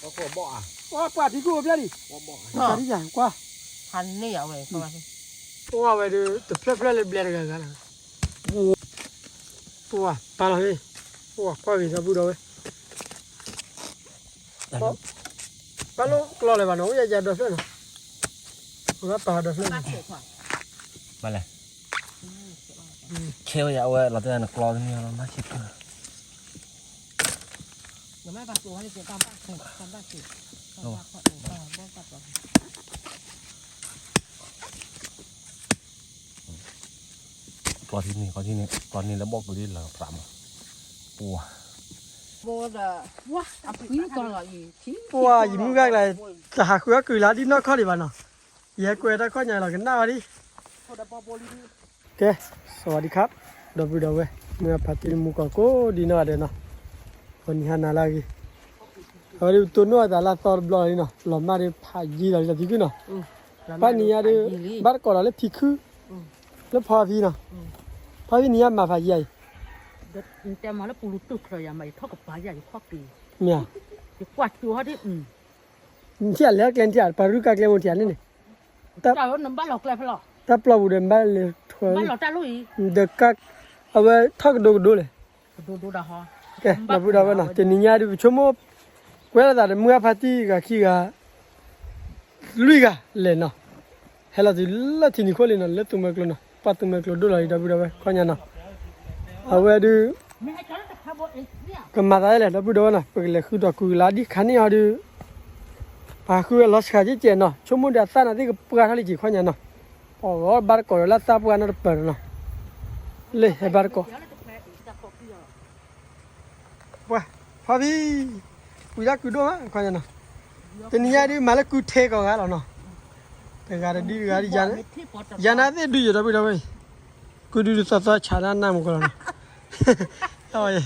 có của bọ à? Quá quả thì cua biết đi. Có bọ. Quả đi chẳng qua. Hành này ở về không? Qua về được tập phép lên bẹt cái này. Qua, ta là gì? Qua vì sao bù đâu ấy? Ba lô, lo lại bà nấu ra được phép nào? Có tờ được phép nào? Mà này. Kêu ya ơi, là tên là clo thế nào nó chết cơ. Nếu mà bạn tuổi thì sẽ tam bát chỉ. Clo thì này nó bóc đi là phạm. Bùa. Vô là quá, quý con là gì? Wow, gì muốn gác này, cả khứa cười lá đi nó khó đi bạn nào. Giờ quay ra khó nhà là cái nào đi. Ok, สวัสดีครับ เดี๋ยวไปดูเว้ยเมื่อพัดที่มุกก็ดีน่าเด่นนะวันนี้ฮานาลากีเอาดิตัวนู้นแต่ละตอนบล็อกนี่เนาะหล่อมากเลยพายีเราจะพิคุเนาะป้านี่อะดิบ้านก่อนเราเลยพิคุแล้วพอพี่เนาะพอพี่นี่มาพายี แต่มาแล้วปูรุตุกเลยยังไม่เท่ากับปลาใหญ่ข้อปี เนี่ย จะกวาดตัวเขาที่เที่ยวแล้วแกนเที่ยวปารุกาแกนหมดเที่ยวนี่แต่ เจ้าน้ำบ้านหลอกเลยพะหรอ ถ้าปลาบุเรนบ้านเลยทัวร์ บ้านหลอกจ้าลุย เด็กก็เอาไว้ทักดูเลย ดูดาฮอ แกเราพูดว่านะแต่นี่ยาดิชั่วโมงเวลาแต่เมื่อพัดที่กับขี้กับลุยกับเลยเนาะเฮลัดละที่นี่คนเลยเนาะเล็ดตุ้มกลนะปัดตุ้มกลดูเลยเราพูดว่าข้อนี้เนาะเอาไว้ดูก็มาได้เลยเราพูดว่านะเปิดเลยคือตัวคือลาดิขันนี่เอาดูพาคือลอสขาจีเจนเนาะชั่วโมงเดียวสั้นนะที่ก็เปิดทะเลจีข้อนี้เนาะโอ้บาร์โกลาซาปัวนั่นเปิดเนาะเลยให้บาร์โกว้าพอพี่กูอยากกูดูมั้ยข้อนี้เนาะแต่นี่ยาดิมาแล้วกูเทก็งั้นแล้วเนาะแต่การดีการดียานาเตดูอยู่เราพูดว่ากูดูสัตว์ชาดานน้ำกูแล้วเนาะโอ้ย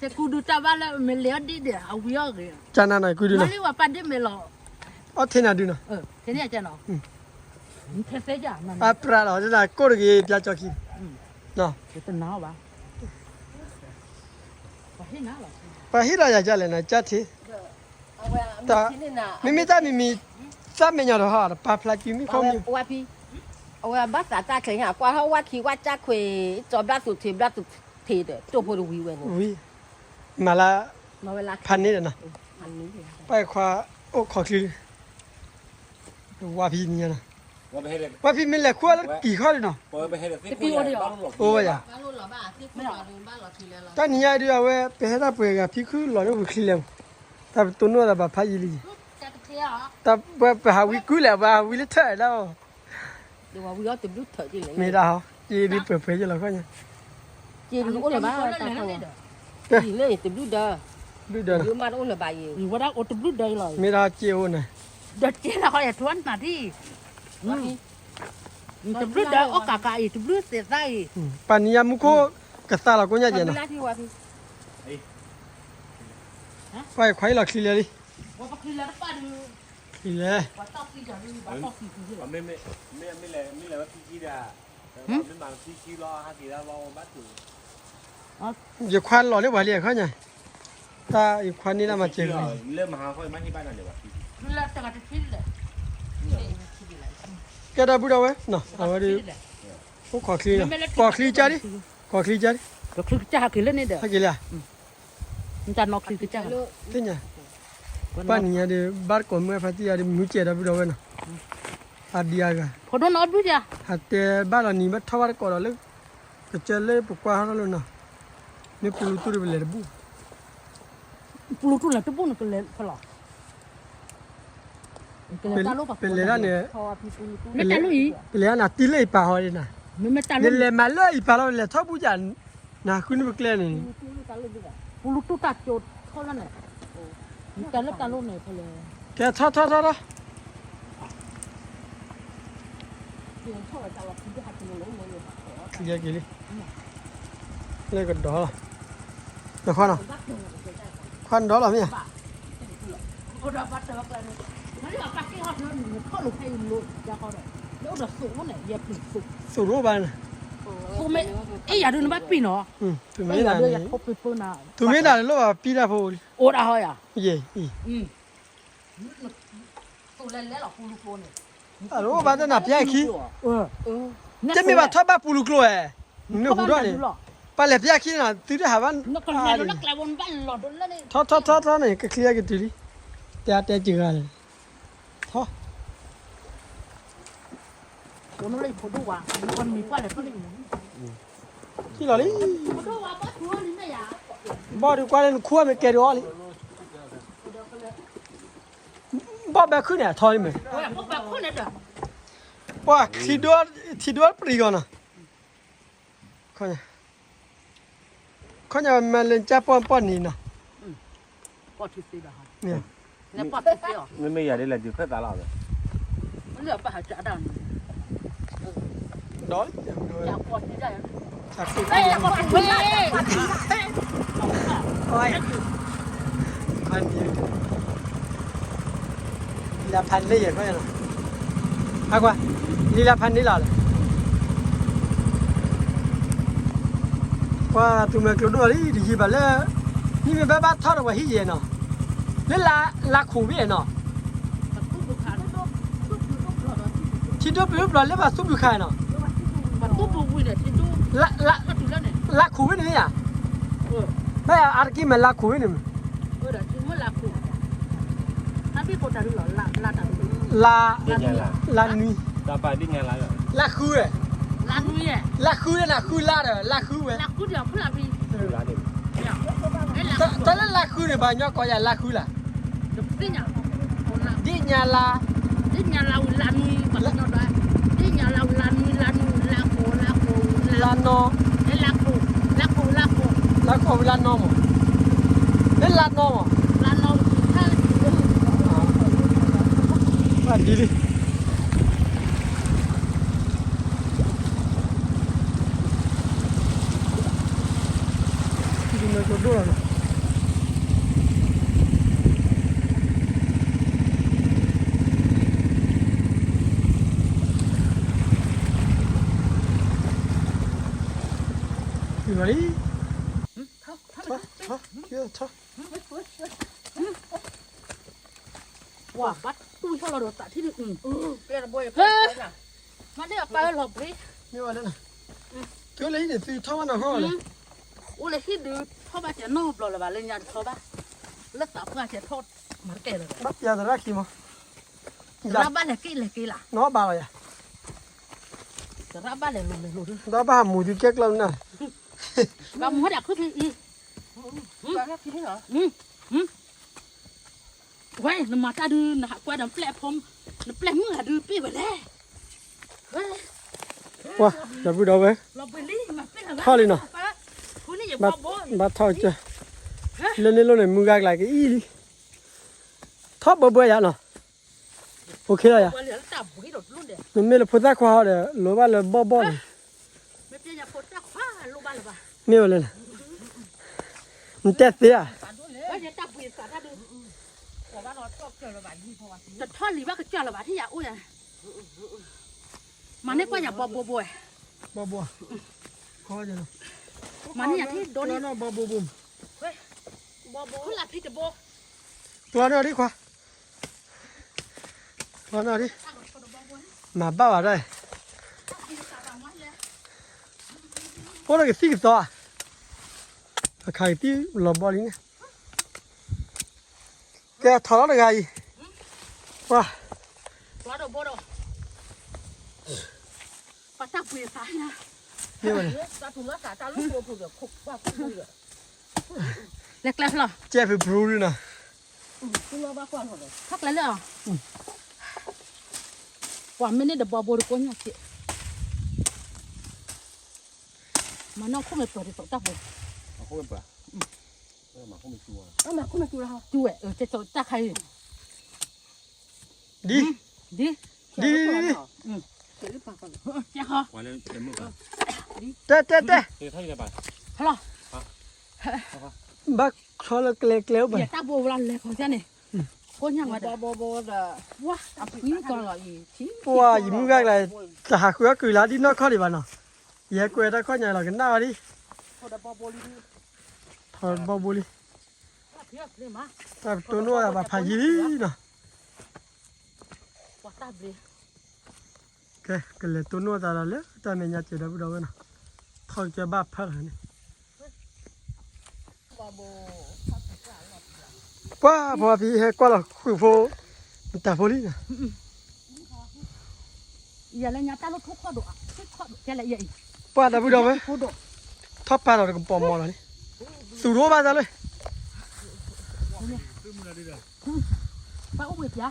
จะกูดูจ้าบ้านแล้วมันเลี้ยดีเดี๋ยวเอาเยอะเลย จานาหน่อยกูดู มั นะ นเรียกว่าปันได้ไม่หรอ อ๋อเทน่าดูนะ ทีนี้จะเนาะเทเสียจ้ะมัน อ่ะปลาเราจะได้โคตรกี่ปลาจอกี้เนาะ จะหนาวปะไปที่ไหนหรอ ปลาฮิราอยากจะเลยนะจัดทีแต่ไม่ได้มีซ้ำไม่ยอมหรอกปลาพลากิมีข้อมี ว่าพี่เอาว่าบ้านสาจ้าเคยหากว่าเขาว่าขี้ว่าจ้าเคยจอบด้านสุดทีด้านสุดทีเด้อตัวพอดูวิเวน อุ้ยมาละ มาเวลา พันนี้เลยนะ อันนี้ ไปคว้าโอ้ขอคือว่าพี่นี่นะ Qua bên đây. ว่าพี่มีเหล็กขั้วแล้วกี่ข้อเลยเนาะ Qua bên đây là cái. โอ้ยอ่ะ บ้านรุ่นหรอบ้าที่คุณหรอบ้านหรอทีแล้ว ตอนนี้ยายดูเอาไว้ไปให้ตาเปลือกพี่คือหล่อแล้วคือคลีแล้วแต่ตัวนู้นแบบพายีลี จะเที่ยว แต่ไปหาวิกุแล้วว่าวิลิเตอร์แล้ว เดี๋ยวว่าวิวติดรุ่นเถอะจีเลย ไม่ได้เหรอยีดีเปิดเผยจะเราก็ยัง จีรุ่นอุ้นหรอบ้าตาเขาจีเลยติดรุ่นเด้อ ดูเดิน ยืมบ้านอุ้นหรอบ้าอยู่ หรือว่าได้อดบลูได้เลย ไม่ได้เจียวนะ เด็ดเจ้าเขาอย่าทวนมาที่จะบลูได้โอกาสอีจะบลูเสียใจ ปานิยามุโคกระตาเราก็ยังเจนะ เวลาที่ว่าพี่ ไปควายเราคลีเลยดิ ว่าคือแล้วป้าดู คลีเลย ว่าต้องซีจะดูว่าต้องซีคือ Mới là bắt chi ra. Mới bằng chi lo hai kỳ ra lo bắt chủ. อย่าควันหล่อเรียกว่าเรียกเขาไงตาอีกควันนี้น่ามาเจอเลย Lên mà coi mắt như ban này được. คือแล้วจะกระทิ้งเลย แกได้บุญเอาไว้เนาะเอาไว้ดิพวกขอคลีเนาะขอคลีจ้าดิขอคลีจ้าดิ ก็คือจะหาคือเล่นนี่เด้อ ให้กี่เลย มันจะนอกคือจะ ที่ไงปานิยาดิบาร์โกเมื่อพัทยาดิมุเจได้บุญเอาไว้เนาะอาดีอากัน พอโดนอดดูจ้ะ ฮัตเตบ้านเรานี่มันทวารก่อนเลยก็เจอเลยปกว่าเราเลยเนาะนี่ปูรุตุริเบลร์บุ ปลูกทุเรียนจะปุ่นก็เลยพอหรอ เป็นเลยนะเนี่ย ไม่ตาลุย เป็นเลยนะตีเลยป่าหอยนะ ไม่ตาลุ เนี่ยเลยมาเลยป่าเราเลยชอบผู้จันนะคุณนึกเลยนี่ ปลูกตุตัดโจดเท่านั้นแหละแต่แล้วตาลุเนี่ยพอเลย แกท้อเคลียร์กี่เลยก็ดอเดี๋ยวควันอ่ะควันดอหรอเนี่ย ก็ได้บัตรแล้วกันมันอยากปักที่ฮอตเลยเขาลูกให้ลูกยาเขาเลยแล้วเดี๋ยวสูงเนี่ยอย่าปลูกสูง สูรู้บ้าน สูงไม่เอ้ยอย่าดูนะบ้านปีเนาะ ถูกไหม ไม่อย่า ล่ะ ดูอย่าพบไปเพื่อนนะ ถูกไหมล่ะลูกว่าปีละพูด โอดอะไรอ่ะ เย่ อืม ตัวเล่นแล้วหรอปูลูกโลเนี่ย อ่ะรู้ว่าจะหนับแย่ขี้ เออ จะมีแบบทอดบ้าปูลูกโลเอ๋เนี่ยหูด้วยนี่ปลาเล็บแย่ขี้น่ะตื้อได้หาวัน นักการเมืองนักการวนบ้านหลอดแล้วนี่ ทอดนี่ก็เคลียร์กันตื้อดิแต่จืดอะไรทอด คนนั้นเลยพอดูว่าคนมีป้าเลยก็เลย ที่เราดิ พอดูว่าป้าทัวร์นี่ไม่อยาก บ่ดีกว่าเล่นคั่วไม่เกลียวเลยบ่แบบขึ้นเนี่ยทอยมั้ย โอ้ยพวกแบบคนเนี่ยเด้อ ว่าที่ดวปรีก่อนนะเขาเนี่ยมันเล่นจับป้อนนี่นะ ป้าที่สี่ละฮะ เนี่ย เนี่ยป้าที่สี่อ่ะ ไม่อยากได้เลยอยู่แค่ตลาดเลย มันเหลือป้าหาจ่าดัน ดอย จ่าป้าที่ได้ จักสิ เฮ้ยป้าที่เว้ย โอ้ยพันนี่ละพันเลยอย่างไรนะฮักว่าลีละพันนี่หล่ะว่าตัวเมื่อกระโดดนี่ดีบ้าเลยนี่มันแบบทอดออกมาที่เย็นเนาะแล้วลาขู่ไม่เนาะที่ดูปุ๊บเราเรียกว่าซุปอยู่ใครเนาะ มันตู้ปูวิ่งเนี่ยที่ดูก็ดูแล้วเนี่ย ลาขู่ไม่เนี่ย ไม่อาร์กี้มันลาขู่ไม่เนี่ย เดี๋ยวที่มันลาคูถ้าพี่คนตาดูหรอลาตาดู ลานุย ตาไปดิ้งไงไรอ่ะ ลาคูเอ้ ลาดูเนี่ย ลาคูเนี่ยนะคูลาเด้อลาคูเว้ย ลาคูเดี๋ยวเพื่อนพี่ ร้านเด็ก เนี่ยไอ้ลา ตอนนั้นลาคูเนี่ยบ้านยอกก็อย่าลาคูล่ะ เดี๋ยวพี่เนี่ยคนละ ดิญาลา ที่เนี่ยเราลานุยแบบนั้นด้วยที่เนี่ยเราลานุยลาโค ลาโน ไอ้ลาโค ลาโคลาโนมเล่นลาโนม ลาโนถ้า ว่าดีดิดูมันก็ด้วยอยู่ไหนเยอะท่า ว่าบัดตู้ช่อเราโดนตัดที่อื่น เปลี่ยนบ่อย เฮ้ยมันได้ไปหลบพี่ นี่ว่านั่นน่ะเกี่ยวอะไรเนี่ยตีท่อมันห่อเลย อู้เลยที่ดูเขาบ้าจะนอบเราเลยบ้าเล่นยันเขาบ้าแล้วสาวเพื่อนจะโทษมันแก่เลย บัดยาตระขี้มั้ง รับบ้านเลยกี่ล่ะ น้อบาเลย รับบ้านเลยลุง น้อบาหมูที่เก๊กแล้วน่ะ เราหมดอยากขึ้นอี ปลาแค่กินเหรอ เว้ยน้ำมาตาดูนะกว่าน้ำแปลผมน้ำแปลมือดูปีไปแล้วเฮ้ย ว้าจะพูดเอาไว้ เราไปรีมาเป็นอะไร ท่อเลยเนาะ คุณนี่อย่า บั บ ด อกบ่ บัดท่อจ้ะเล่นเล่นเลยมือกากไหลก็อีลิท่อบ่อยๆเนาะโอเคแล้ว วันเหลือจับบุ้ยหลดรุ่นเดียว มันไม่ละพุทธควาเด้อหรือว่าละบ่ ไม่เป็นอย่าปวดจักผ้าลูกบ้านหรือเปล่า นี่ว่าเลยมันเตะเสีย ว่าจะจับบุ้ยสาดดูแต่ว่าเราชอบเจอระบาดยี่เพราะว่าแต่ท่อนหรือว่าก็เจอระบาดที่อยากอุ้ยมันนี่ก็อย่าบอกบ่อย บ่คอจะเนาะ มันนี่อย่างที่โดน เนาะบ่บุ้ม เฮ้ยบ่คุณหลับพี่จะโบ ตัวเนาะดิควาตัวเนาะดิมาบ้าว่าได้โอ้ยก็สิต่อใครที่ลบ่นี่แกถอดอะไรว้า ตัวโดบ่โดปัสสาวะปุยสายนะ นี่มัน ตาถุงละสาตาลูกตัวผูกแบบคุกว่าคุกเลย เล็กๆหรอ เจ็บไปบรูด้วยนะ คุณว่าก่อนเหรอ ทักแล้วเหรอว่าไม่ได้เดบบ่ดูก้นเนี่ยสิมันน้องคงไม่เปิดที่สุดตักบ่ เขาไม่ปลามาเขาไม่ชัวร์ เอามาคุณมาดูแล้ว จุ๋ยจะจดตักใคร ดี ดิ เดี๋ยวรีบปากก่อน เจ้าค่ะ วันนี้เต็มมือกัน เต้ เฮ้ยถ้าจะไป ฮัลโหล บักชอลเกล็กแล้วไป อย่าตักโบราณเลยเขาจะเนี่ยก้นยังมา บ่เด้อ ว้าอ่ะนี่ก่อนเหรออีทิ้ง ปัวยิ้มแกล้งเลยจะหาคุยกับกุยลาดินนอกข้อดีบ้านเนาะเยอะกุยได้ข้อใหญ่หรอกกันหน้าดิ คนบ่บ่ลี ถอดบอบุลี เพียบเลยมา แต่ตัวนู้นแบบพายีเนาะ ta bì ကဲကလေတူနိုတာလေတာမညာချေတော့ဘူးတော့နော်ထောက်ကြပါဖတ်တယ် qua bồ ပွားဘာပြီးဟဲကွာလာခုဖို့တာဖိုလီ giờ là nhà ta nó thuốc kho độ cái là vậy ပွားတာဘူးတော့ပဲ kho độ ထောက်ပါတော့ကပေါ်မော်လာလေသူတို့ပါသားလေ ba ốc vịt giá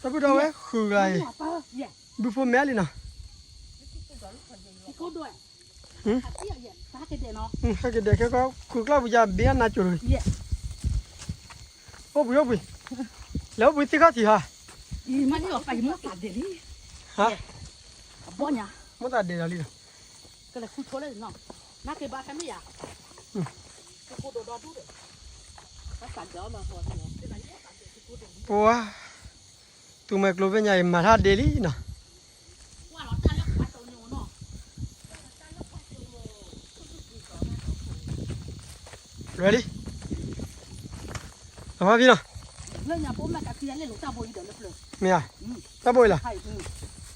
တဘူးတော့ပဲခူလာရေ ba dạ ဘူးဖို့မဲလီနော် kho độ hử ta cái để nó ဟဲ့ကတဲ့ကောခုကလာဘူးကြဘီနာချိုရ dạ ဟုတ်ပြီဟုတ်ပြီแล้วဘူးတိကတိဟာ ý mà đi ở phải mua cả để đi ဟာ bó nhà မတာဒေလာလီ cái là khu chỗ này nó nó cái ba cái mấy à cái khu đồ đó đủ đấy nó sản cho mà thôi cái này ပွားသူမဲကလိုပဲညာမလာဒေလီနော် qua nó ta lắc bắt đầu nhiều nó ready အမပြီနော် lên nhà bố mẹ cả kia lên lũ ta bồi được lực lượng မရတဘွေလား hay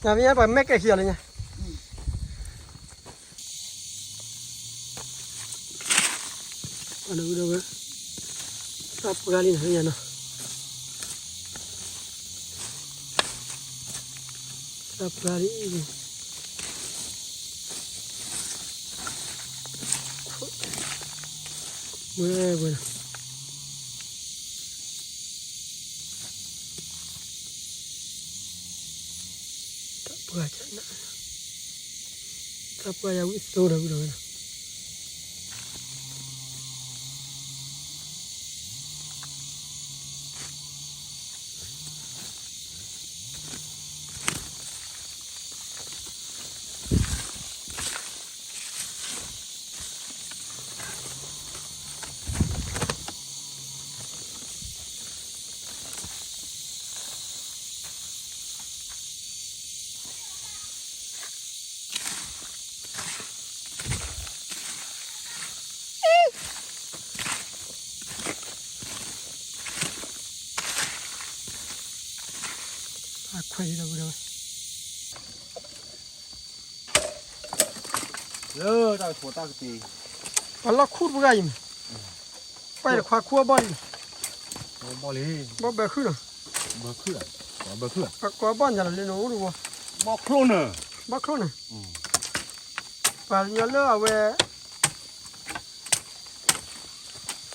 ညာပြန်ပါမက်ကခီရလေညာအဲ့လိုတော့ပဲတပ်ပကလေးနဲ့ညာနော်တပ်ပကလေးဝဲဝဲတပ်ပကချာနာတပ်ပကရဝိသောတော့ဘူးတော့ ခွေတော့ဘူးတော့ တာချိုတာကတီ ဘာလို့ခုပကရင်ပဲခွာခွာပါလိ ဘောလေ ဘာပဲခုတော့ ဘခရဘခရ ကွာပန်ကြတယ်နော်လို့ ဘောခရိုနာ ဘာခလုံးပါညလောအဝဲ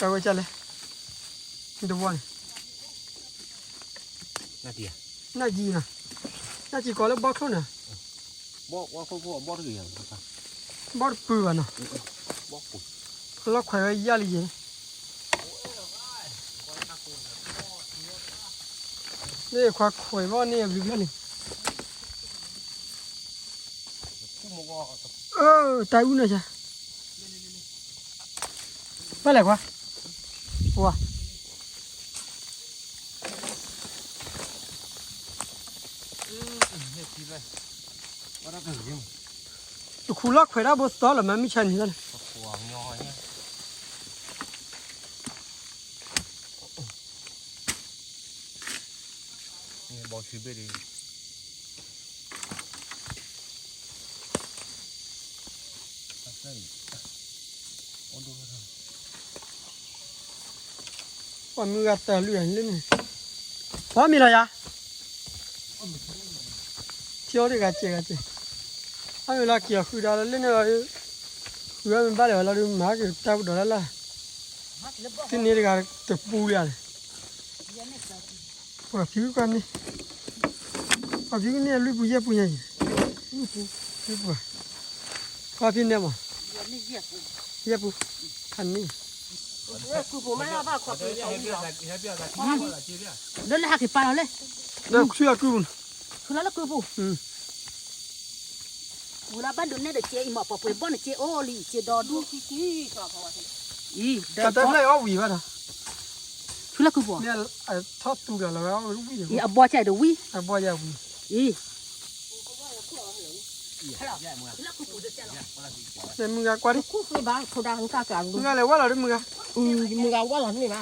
ကဝဲချလေဒီဘွန် နာတီ နာကြီးနာနာကြီးကောလည်းဘာခလုံးနာ ဘောဘောဘောရရ ဘာပူပါနော် ဘောပူ လောက်ခွဲရလိရင်นี่ခွာခွေဘောနေဘလူးလေ ခုမဘော တိုင်ဦးနေချာဘာလဲခွာဟွာ နေတီပဲဘာရကရင် ခုလောက်ခွေရဘောတော်လမမီချန်နေတယ် ဟွာညောညนี่ဘောရှိပဲဒီ ဘာမီကတလူရင်လင်းဘာမီလာယာချောရကချေကချေအမေလာကီခူဒါလင်းနေရခူရမပါလေလာလူမာကတပ်တော်လာတင်းနေရကတပူရတယ်ဘာဖြူကနေဘာဖြူနေလူပူရပူရင်လူပူဘာဖြူနေမရပူခန်နီ Cô bố mẹ ba có cái đó là cái pa lên ဒါခူရကူ คือแล้วคือผู้ กูละบ้านดูเนี่ยเด็กเจ๊อีหมอปอป่วยบ้านเจ๊โอ้ลีเจ๊ดอดูอีเด็ က ก တလည်းအဝီပါလား คือแล้วคือบ่ เนี่ยထောက်တူကြလာတော့ဝီ อีอบอใจเดวิ အပေါ်ရဝီ อี แต่มึงกว่าดิ Cú cái ba thâu đa không ca cả มึงอะไรวะล่ะดิมึง mùi gà quá là này mà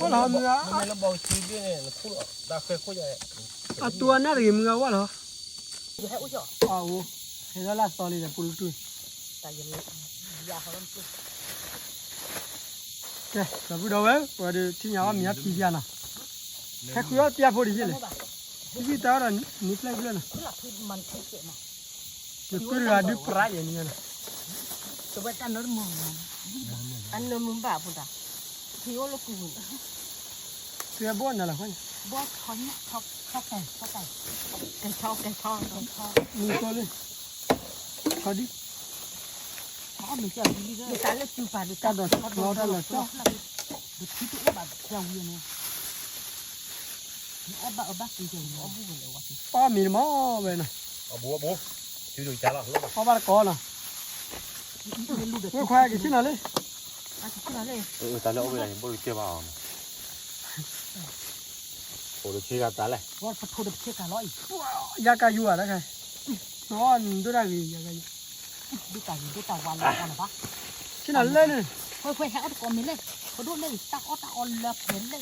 ว่าล่ะมึง ไม่แล้วบอกชีวิตเนี่ยพูดได้เคยคุยอะไร啊，多那个么个我了，你还我叫，啊我，现在那少里的不如多。但也也好像不。对，这不着喂，我的听讲我明天皮片了，还需要颠破的去嘞，皮到了你来不了呢，你那皮蛮贴切嘛，就过来就不拉人家了。这边干那么忙，ăn no mun ba puta thì ô lo cu 这不那了，反正我靠你靠干，给抄，你说嘞，好的，他们叫你这 người ta lấy chụp vào được 干到老到了，这你皮都把叫我呢，你把皮叫我不会我。把米毛喂呢，bố chú đuổi cha là lúc 把把它搞了，我快给去哪里？ ta lỡ về này bố đuổi chơi vào bố đuổi chơi ta lại 我不偷的皮干了，压个油啊，那个，哦，你都那个压个油，你干你都当完了吧？去哪来呢？快还要搞没嘞？我都嘞，打了偏嘞，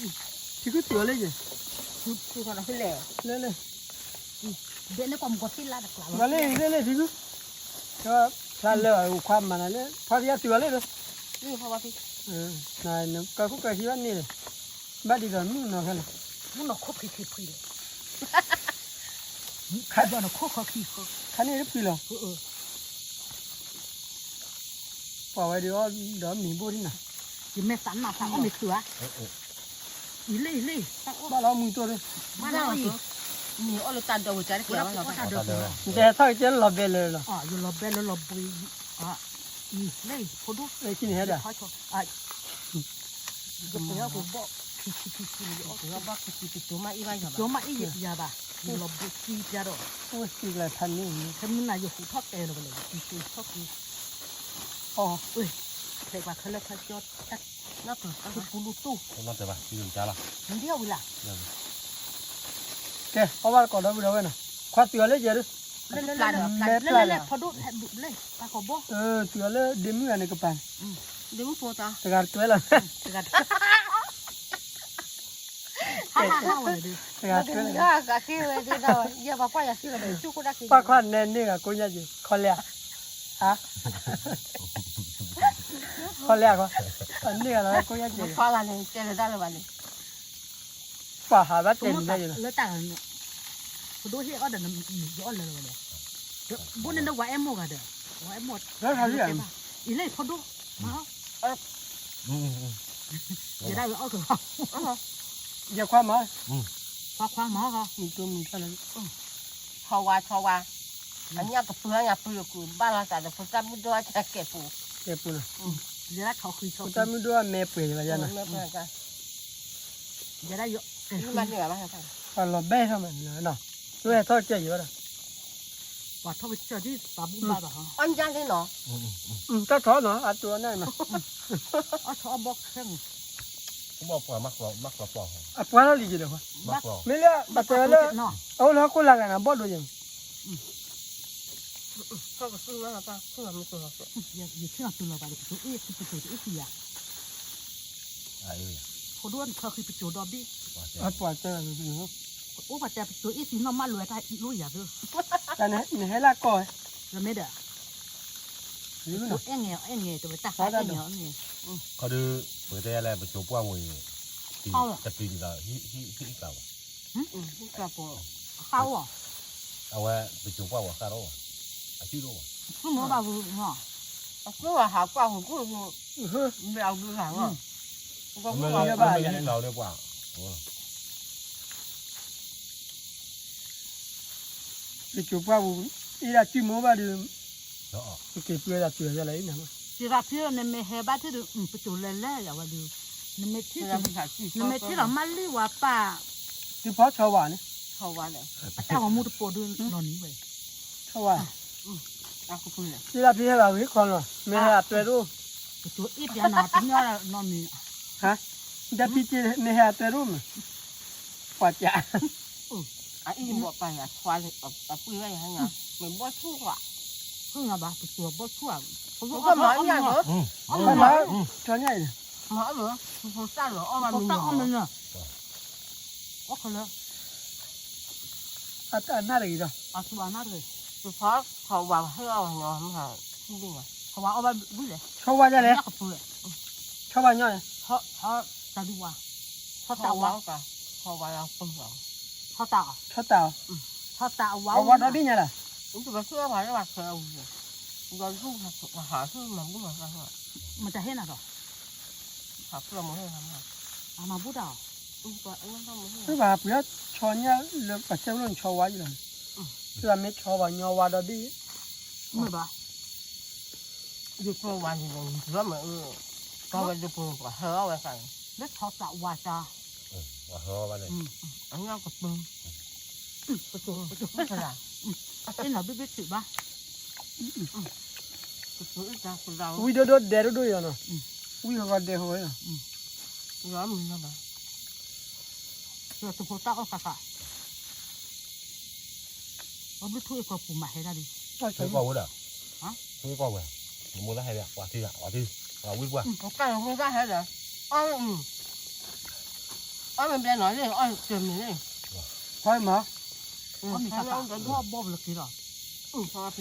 这个多嘞个，chụp vào nó hơi lẻ 来来，别那光过去拉的了。我来这个，这咱来有宽嘛那嘞，他也多嘞了， như hoa phi 那那个个个喜欢你嘞，把这个米拿开了，我那可皮的，看到那可皮喝，看你这皮了，把外头这米不停呐，就没散嘛，我没吃啊，一类，把老米做的，妈那一， 你ô lo tan đầu trái 我 kéo 那 nó 我 phải 啥都不。你这炒一点老白来了， 啊，有老白了老白啊，类好多。来今天的，好巧啊，就不要给包，皮不要把皮皮多嘛一般小吧做嘛一样吧，有老白皮家的，我洗来看你，他们那有胡炒的了不嘞？皮炒皮，哦，喂，这把可乐可叫它nó từ 是咕噜豆， nó tới bà chú đuổi cha là 你了不啦？给，我把搞到不着喂呢，快多嘞姐的，来，好多来，把好包，多嘞，点米那个pan， đứng phố ta 这个多了，这个，哈，我的，这个多了。 cả kia về đi đâu giờ bà quay ra kia để chú cô đã kia 把款呢那个公家去考俩，啊，考俩个，那个那公家去， khoa là này chơi là ra là bạn này 把下巴怎么打？点在去了，来打人，好多些二的你要来了嘞，不能那玩 M 个的，玩 M， 那还是人，一类好多，嘛，也大有二个，也快嘛，花毛哈，你都没看了， cho qua anh nhà cái phương nhà phương của ba là cả được phương ta muốn đôi cho kẹp phụ 也不能，也大炒黑炒，咱们都要买贵的了，没办法也大有，nhưng mà nhiều mà phải 把老白上面了，那也炒这有了，哇，他们这里把不把的哈， anh ra cái nó 他炒呢，啊多那嘛，啊炒包生， cũng bỏ quả mắc vào bỏ 啊不让理解的话， mắc vào 没了，把这了，喏，哦那过来个那包多人， cho cái phương là ta không làm được也听到对了吧？就一是不就一起呀， ai ơi 好多人可以不做到的，啊不这个，我把这做一起那马路他路也是，但你还那高，是没的，你们我呢？一眼对不对？大一眼， có đứa bữa đây là bữa chiều qua mùi thì chặt tiền là hít vào không cả bộ 好哦， ao à bữa chiều qua vào sao đâu à chứ đâu 什么吧不哈？ cứ là hảo qua hồi cuối mèo đưa hàng à có mà có là nhận đầu đi qua 你就把我伊拉锯毛吧的， đó 给别人锯下来呢嘛。 是吧？譬如你没黑吧，这个不就来来呀？我就你没听 làm phải chỉ 你没听到马里话吧？你跑炒碗呢？ hậu quả này 但我没得报的老你喂，炒碗， ăn không phải 伊拉皮下会看了，没下对路就一边拿边要老你，啊？你这皮子没下对路嘛？花家， à ít một bài à khoa ở quê này hay nhở mình bớt thu quả 哼啊吧，不做不出啊，我 không có mở nhà nữa 干嘛？炒菜的， mở nữa không sao nữa ôm mà 我 mình 当我 nhỏ 们呢，我可能อันน่าดีจ้ะ 啊，是吧？那对，就跑跑完还要鸟什么啥，不定啊。好吧，我把不是， ชอบว่าจะเลย 那个不是， ชอบว่าย่อย 他咋的哇？他打跑我，完个，跑完了分手。他打， ชอบเต่า 他打我， เอาวัดเอาดิ้งไงล่ะ 你这边说话这把车无的，我路上还是蛮不能干啥，没在黑那个，还不能没事干嘛？啊嘛不打，他没事。 คือว่าเพื่อชอนเนี่ยเลือกปัจจัยรุ่นชอว่าอยู่เลยคือว่าไม่ชอว่าย่อว่าดอดี้ 没吧？就不完全专门高个就不用管，还要外干。那他打我打， ว่าเฮาว่าเลย 人家个崩，不做不做，是啦，你老别别去吧，不是家不让， วิดโดเดรดูอยู่เนาะวิเขาก็เดหัวอยู่ 原没那么。就是不打我干啥？我不推个不买黑那里， ก็ใช่ ไม่กว่าวุ้ดอ่ะไม่กว่าวุ้ดมูลให้เนี่ยว่าที่ว่าวุ้ดว่า 我干了我干还得，俺们别拿的，俺真没的。 พอยหมอ 我没干啥，我包不了给了，啥皮？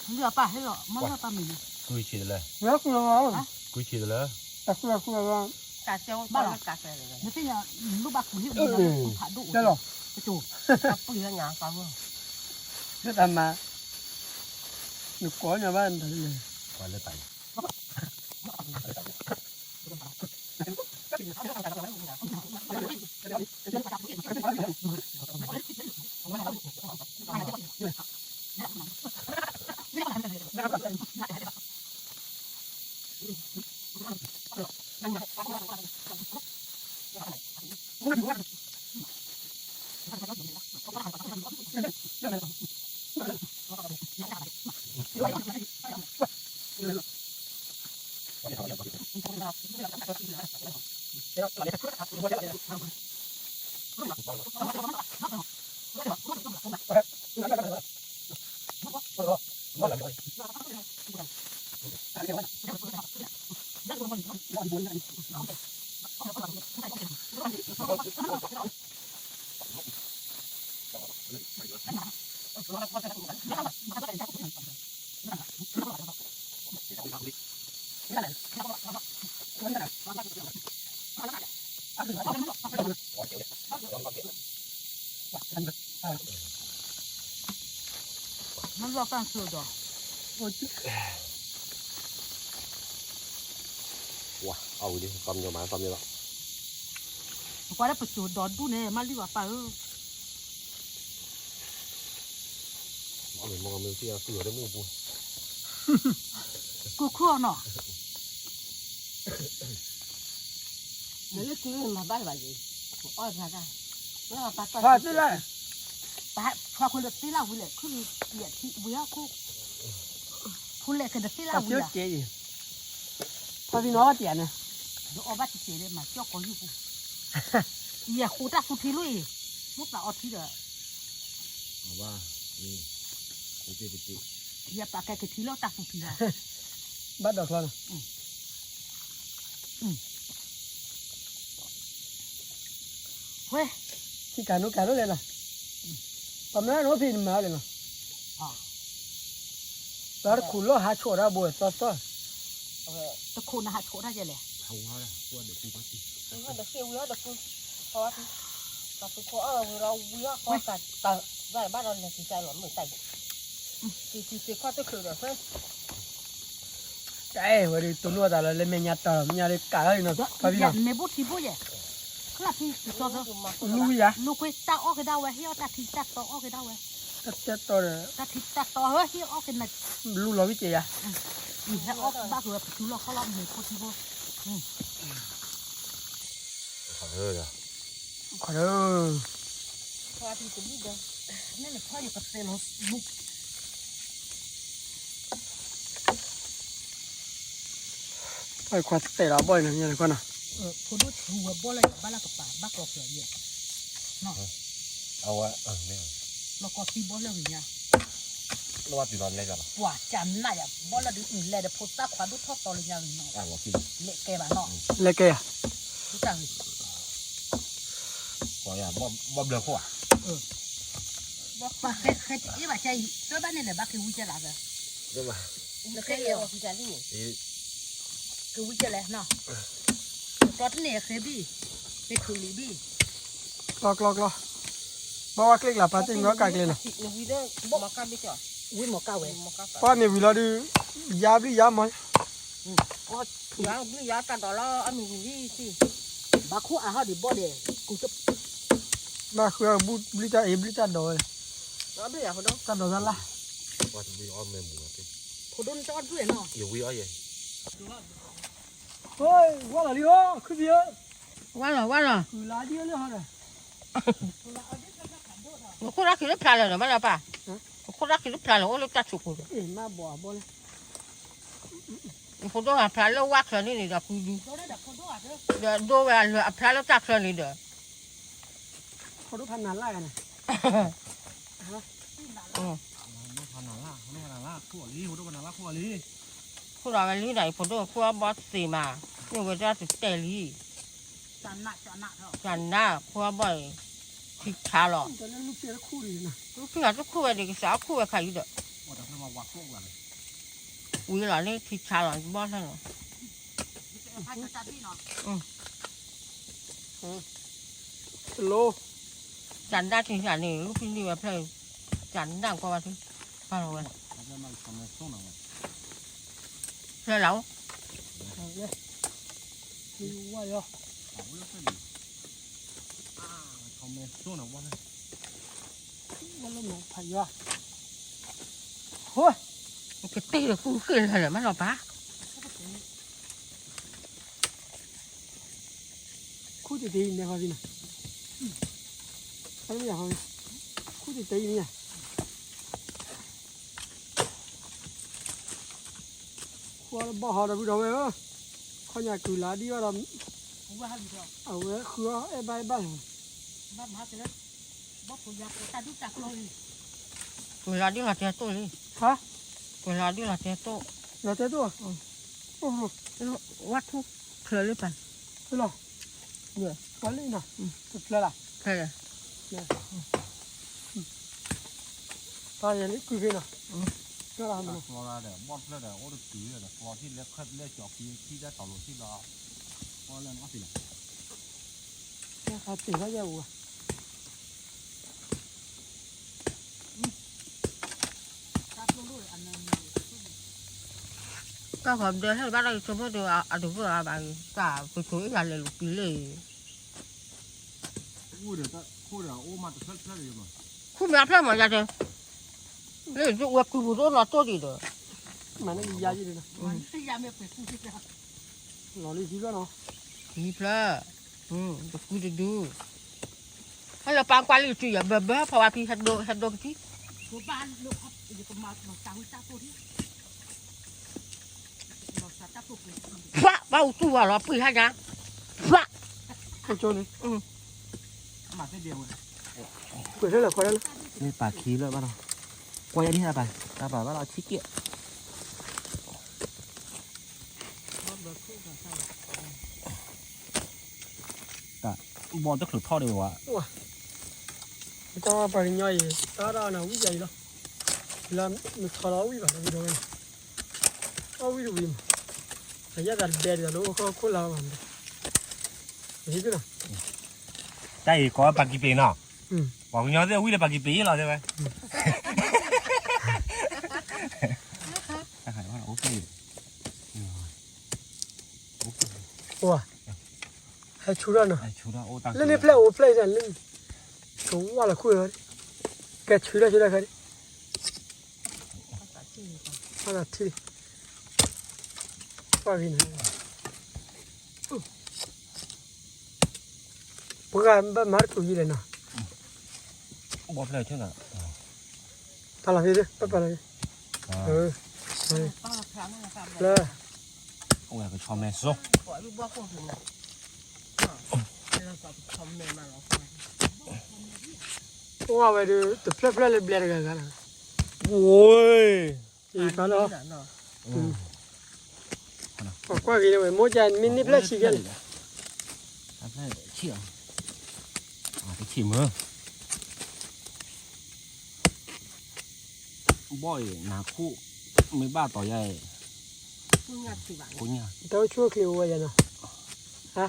你要把黑了，没要把没的， คุยฉีดเลย เมื่อคุณว่า คุยฉีดเลย แต่คุณว่า 干椒把它干出来的，你这样你把苦力不怕肚， ได้หรอ 不就？不给他娘干过。 จะทำมาหนูก่อนเนี่ยบ้านเลย ก่อนเลยไป 那老干吃的， ว้าเอาดิปั๊มเยอะมาปั๊มเยอะ 我来不就到肚呢，妈里边把哦， เอาเหมือนมองมือที่เอาเสือได้มือปู 够苦呢，那个猪嘛把吧的，二啥的，那把 พอจะได้ 把穿回来对了回来，可是也提不要苦，回来给他对 ตั 了 ด 回 เยอะ 来， เจ๊ดิพอพี่น้องก็เตียนนะ 我把这些的嘛叫高一步，也胡大胡提累，我把我提的 เอาว่านี่ปุ๊บปุ๊บปุ๊บ 也把该给提了大胡提了， บ้านดอกทอน 喂， ที่การนู้นการนู้นเลยล่ะปั๊มนั้นนู้นพี่มาเลยเนาะ 啊， แล้วคุณล้อหาโชว์ได้บ่อยซ้อ 这苦那还愁他这嘞， เขาว่าเลยว่าเดี๋ยวปูปั๊บสิ 那得些无要的不，好啊，把这个เรา无要好干，但在把เราเนี่ยใจหลอนไม่ใจที่ข้อจะคือเดี๋ยวเพื่อน ๆใจวันนี้ตัวนู้นแต่ละเลยไม่ยัดต่อไม่ยัดเลยกะเลยเนาะพอพี่น้อง 没不提不耶，那提就说是。 รู้ยะ ลูกไปตักออกกันได้เว้ยเฮียตักที่ตักต่อออกกันได้เว้ย จะต่อเลย ตักที่ตักต่อเฮ้ยเฮียออกกันนะ รู้เราวิจัยอะ อีกแล้วออกบ้าเหือไปดูเราเขาล้อมเลยโคตรที่บ่ ขอเถอะ ขอเด้อ พอที่จะมีเดิน นั่นแหละพ่ออยู่กับเซลล์ลูก ไอ้ควาเตะเราบ่อยนะเนี่ยก่อนนะ คนดูหัวบ่เลยบ้าละกับป่าบ้ากรอบเสือเยอะเนาะ เอาวะไม่เอา เราก็ตีบ่เลยเนี่ย แล้วว่าตีนอนได้จ้ะหรอ ว่าจำน่าอย่าบ่ละดูอื่นเลยเดี๋ยวพูดตาขวาดูทอดต่อเลยอย่างนี้เนาะ ว่ากิน เละแกบ้าเนาะ เล็กอะ รู้จัก ก่อนอย่าบ่เบลือขั้ว เ把还一把钱，这半年的把给五节拿着，对吧？那可以哦，比较厉害。给五节来喏，抓着那海比，在口里比， กรอกบอกว่าเกล็กหลับปาจิงก็ไก่เกล็กนะ Nó vì đó mà cam biết chưa? 五毛高哎， Mà cam เพราะเนี่ยเวลาดูยาบลิยามัน có giá bây giờ ta đó là anh mình đi gì? 把苦俺好的包的，够着， มาคือบูบลิจ่าเอบลิจ่าดอย Đó bây giờ hồi đó จ่าดอยนั่นละ ว่าจะมีอ้อมแม่หมูสิ 普通找对喏， อยู่วิอ้อย เฮ้ยว่าอะไรอ๋อคือเยอะ 完了， คือลาดีเลยฮะเนี่ย 我后来给它漂亮了，完了吧？我后来给它漂亮，我都摘出去了。 เอ็มาบ่บ่เลย 你后头还漂亮挖出来你的规矩，找来的普通啊这多完了漂亮摘出来你的。 เขาดูพันนานไล่กันนะ พันนาล่าขั้วลีหัวตัวพันนาล่าขั้วลี 后来完你来后头花把水嘛，因为这是代理，这那头，咱那花把去查了， ตอนนั้นลูกเสียคู่ดีนะ 你看这苦的这个啥苦的可以的， ว่าแต่เพิ่งมาวัดพวกกัน 为了你去查了，你马上了。还有啥对喏？ โล 咱那挺下呢，路边里面拍，咱那过完去，完了完了， เขาจะมาทำในช่วงไหน 来老， คือว่าเยอะ เขาเลือกเส้นทำในช่วงไหนวะเนี่ย ว่าแล้วหนูพายะเฮ้ย 这对了，不给了嘛，老爸， คู่จะตีเนี่ยเขาสินะเขาไม่อยากเขาคู่จะตีเนี่ยคู่บ่หาเราไปดูเว้ยเขาอยากคือลาดีว่าเรา 我还没着， เอาเว้ยคือไอ้ใบใบ 把马给了，把苦家大都摘了哩，为了你那点多哩， ฮะ 为了你那点多， เราจะตัวโอ้โห 我吐出来了吧， ไปหรอเนี่ยวันนี้นะสุดแล้วล่ะ 出来， ตายอย่างนี้คือไงนะก็ทำมัน ฟลอราเดี๋ยวบอสแล้วเดี๋ยวโอ้ดูตีเลยเดี๋ยวฟลอที่เล็กขึ้นเล็กจอกที่ได้ต่อรถที่รอฟลอแล้วก็สิ เนี่ยเขาตีเขาแย่วัว 摘了路俺那，刚好的还把那什么都都不把干，不出一下来路比嘞， คู่เดี๋ยวโอ้มาจะเพิ่มเลยมั้ง 后面拍嘛家的，那就我顾不着那多的了， มันนี่ยาจีเลยนะ 这也没会苦的， หล่อเลยทีก็เนาะ 你拍，就顾着ดู还有帮管理处也不เพราะว่าพี่还多ที่ 我把路好，这个马上会摘过的，老啥摘不回去。 พระเบาตัวเราปีให้นะพระ เขาโจนี่ มาเส้นเดียว เปิดได้หรอเปิดได้หรอ นี่ปลาขี้เลยบ้านเรากว่าอย่างนี้นะปลาบ้านเราขี้เกียจบอลจะขลุ่ยท่อเดียววะ ไม่ต้องไปย่อยตาเราหนาวิ่งใหญ่หรอเวลามันทะเลาะวิ่งแบบนี้ด้วยเอาวิ่งวิ่งแต่ยาดัดเด็ดแล้วเขาคุ้นเราแบบนี้นี่ก็นะ ใจก็ปลากี่ปีเนาะบอกคุณย้อนจะวิ่งเลยปลากี่ปีเราใช่ไหมหายว่าโอเค ว้าให้ชูร้อนเนาะ ไอ้ชูดาโอ้ตัง เล่นนี่เพลย์โอ้เพลย์จังเล่นก็ว่าละคุยเลยแกชูได้ใครอะไรที่ว่ากินพวกกันบ้านมาร์กุยเลยนะ บอลเลยใช่ไหม ตลาดนี้ไปไปเลยเลย โอ้ยก็ชอบแม่ซุก 我又不过分了，那个他们嘛老烦。 ว่าไปดูตัวเพลย์เพลย์เลยเบลร์กันกัน โอ้ย อีกแล้วก็กินไปโมจันมินิเพลย์ชิคกี้พาย เพลย์เชี่ยไปขี่มือ บ่อยหนาคู่ไม่บ้าต่อใหญ่ คุณอยากสิบ้าน กูเนี่ย เต้าชั่วคิวไว้ยันนะฮะ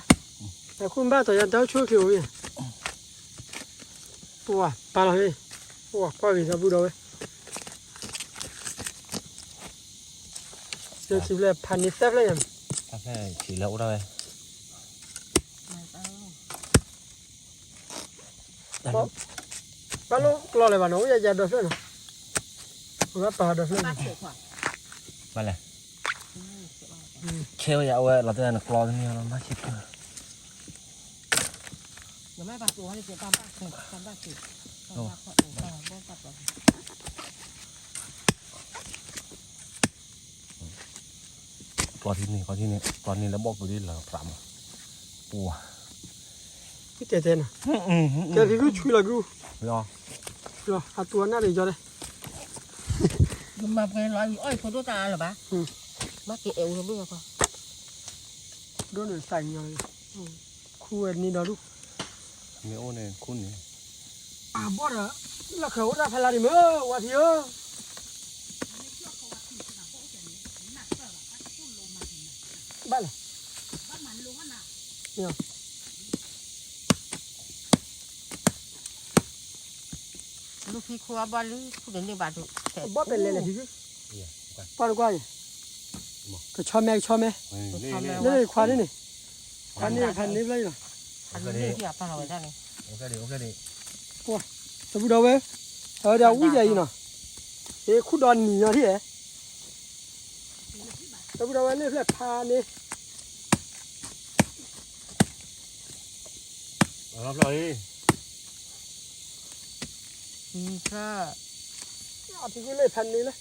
แต่คุณบ้าต่อยันเต้าชั่วคิวยังปัวปลาเลยปัวปล่อยวิชาบูดเอาไว้เดี๋ยวสิบเลยพันนิดเซฟเลยยัง ถ้าแค่ฉีดแล้วได้ ปลาลูกรอเลยบ้านน้องอย่าดอดเลยนะว่าปลาดอดเลย บ้านเสร็จก่อน มาเลยเชี่ยวอย่าเอาไว้เราจะนักกรอที่นี่เราไม่คิดกัน เดี๋ยวแม่ปลาตัวให้เสียตามบ้านเสร็จตามบ้านเสร็จตามบ้านบ้านตัดเลย กรอที่นี่กรอนี่แล้วบอกตัวนี้เราพรำปัว พี่เจ๊เจ๊นะแกพี่กูช่วยละกู รอ รอหาตัวหน้าเดี๋ยวจะเลย ดูมาเป็นร้อยอ้อยคนตัวตาเหรอบ้ามาเกะเอวเราเบื่อป่ะ โดนใส่เงาคู่อันนี้ดอลูก มีโอเนี่ยคุณเนี่ย บอสอะแล้วเขาได้พลาดิมั้ยว่าที่บ้านเลยเนี่ย ลูกพี่ครัวบ้านหรือผู้เดินในบ้านดู บอสเป็นเลยเลยพี่กูปอนกว่าก็ชอบแม่นี่ควานนี่พันนี้เลยนะ อันนี้ที่อาปาเราไว้ได้เลย โอเคดิ จะพูดเอาไว้เดี๋ยววิ่งใหญ่น่ะคู่ดอนหนีอ่ะที่จะพูดเอาไว้เนี่ยแหละพานี่ รับเลย พี่ก็ เอาที่กูเลยพันนี้เลย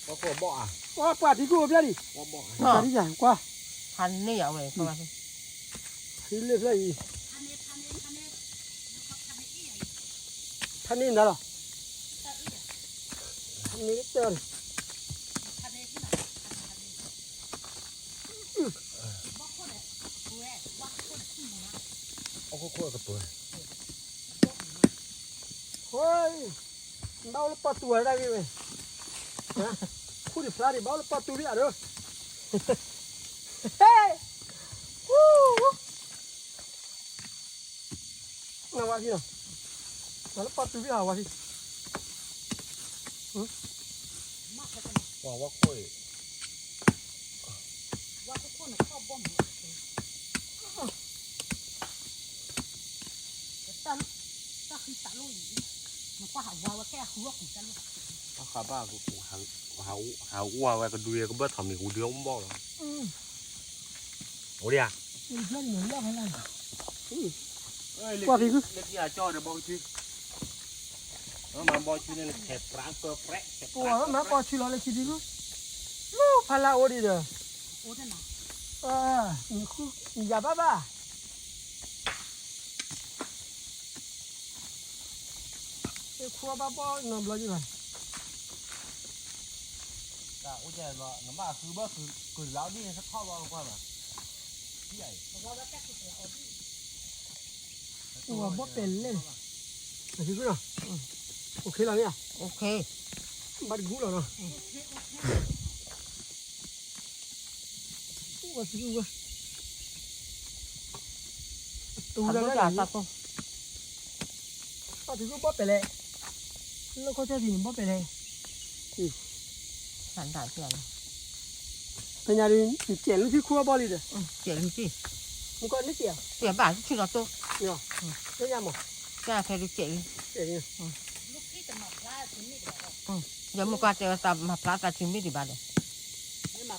ว่าขอบ่อ่ะ ว่าปาที่กูเบี้ยดิ ว่าบ่ ปาที่ใหญ่กว่า พันนี่เอาไว้ประมาณ ที่เล็กเลยพันนี้นะหรอพันนี้เจอ โอ้โหกับตัว เฮ้ยเบาแล้วปาตัวได้ไหมนะคู่ดิพลาดิเบาแล้วปาตัวพี่อ่ะเด้อเฮ้ยวู้น่าว่าที่น่ะแล้วปาตัวพี่อ่ะว่าที่ ว่าคุย ข้าบ้ากูหาอ้วไว้ก็ดูก็เบิดทำนี่กูเดือดมึงบอกหรอโอ้ดิอ่ะ เล่นเหมือนเล่นอะไร ว่าพี่คือเล็กยาจ่อเดี๋ยวบอกชื่อมาบอกชื่อเนี่ยแฉปรางตัวแปะ ตัวมาปอชิลอะไรคิดดิลูลูพาลาโอดีเด้อโอ้นั่นน่ะนี่คืออย่าบ้าครัวบ้าๆนำเลยอยู่กัน แต่โอ้ใจว่าน้ำบ้าคือบ้าคือแล้วนี่สักข้าวรองกว่ามั้ยใหญ่ ตัวบ่เป็นเลยมาถึงกูเนาะโอเคแล้วเนี่ย โอเค บัดกูแล้วเนาะว่าถึงกูตู ทำ แล้ว ตัว นะ จ่าตัดตัว ว่าถึงกูบ่เป็นเลยแล้วก็จะถึงบ่เป็นเลย สันดานเสียง เป็นยังไงเจ๋งลูกที่ครัวบ่เลยเด้อ เจี๋ยลูกจี มึงก็นี่เจ๋ง เจี๋ยบ้านชื่อเราตัว เนี่ยเรื่องยังบ่ แก่แค่ลูกเจี๋ย เจ๋งเนี่ย เดี๋ยวมันก็จะตามมาพลาดตาชิมไม่ดีบ้านเลย นั่นแหละ